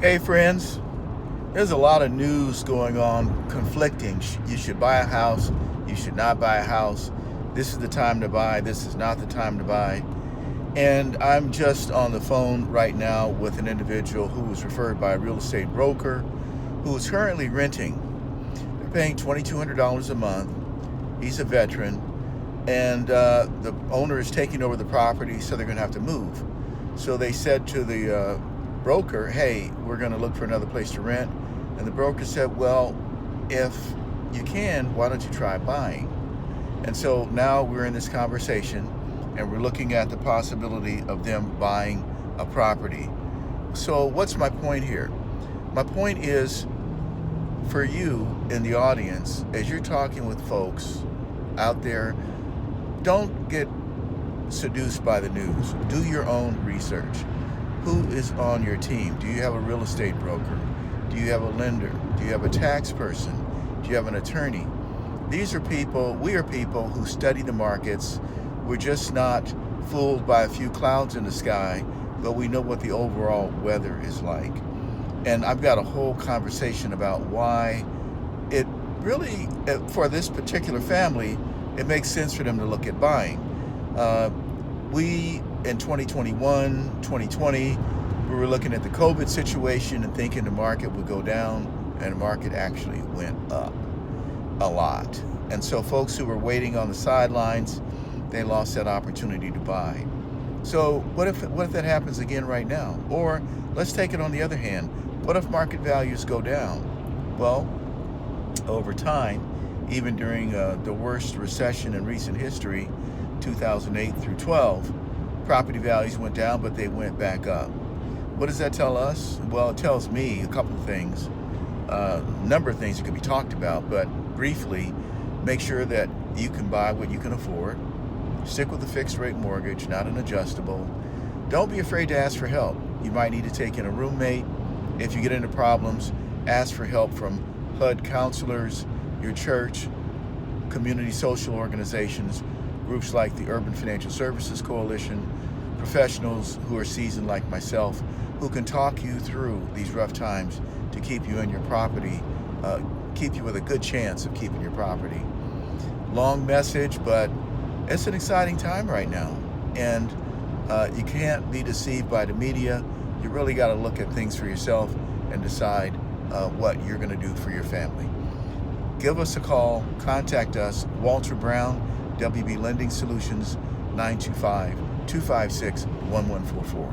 Hey friends, there's a lot of news going on, conflicting. You should buy a house, you should not buy a house. This is the time to buy, this is not the time to buy. And I'm just on the phone right now with an individual who was referred by a real estate broker who is currently renting. They're paying $2,200 a month. He's a veteran, and the owner is taking over the property, so they're gonna have to move. So they said to the broker, hey, we're going to look for another place to rent. And the broker said, well, if you can, why don't you try buying? And so now we're in this conversation and we're looking at the possibility of them buying a property. So what's my point here? My point is, for you in the audience, as you're talking with folks out there, don't get seduced by the news. Do your own research. Who is on your team? Do you have a real estate broker? Do you have a lender? Do you have a tax person? Do you have an attorney? These are people, we are people who study the markets. We're just not fooled by a few clouds in the sky, but we know what the overall weather is like. And I've got a whole conversation about why it really, for this particular family, it makes sense for them to look at buying. We, in 2021, 2020, we were looking at the COVID situation and thinking the market would go down, and the market actually went up a lot. And so folks who were waiting on the sidelines, they lost that opportunity to buy. So what if that happens again right now? Or let's take it on the other hand. What if market values go down? Well, over time, even during the worst recession in recent history, 2008 through 12, property values went down, but they went back up. What does that tell us? Well, it tells me a couple of things, a number of things that could be talked about, but briefly, make sure that you can buy what you can afford. Stick with a fixed rate mortgage, not an adjustable. Don't be afraid to ask for help. You might need to take in a roommate. If you get into problems, ask for help from HUD counselors, your church, community social organizations, groups like the Urban Financial Services Coalition, professionals who are seasoned like myself, who can talk you through these rough times to keep you in your property, keep you with a good chance of keeping your property. Long message, but it's an exciting time right now. And you can't be deceived by the media. You really got to look at things for yourself and decide what you're going to do for your family. Give us a call, contact us, Walter Brown, WB Lending Solutions, 925-256-1144.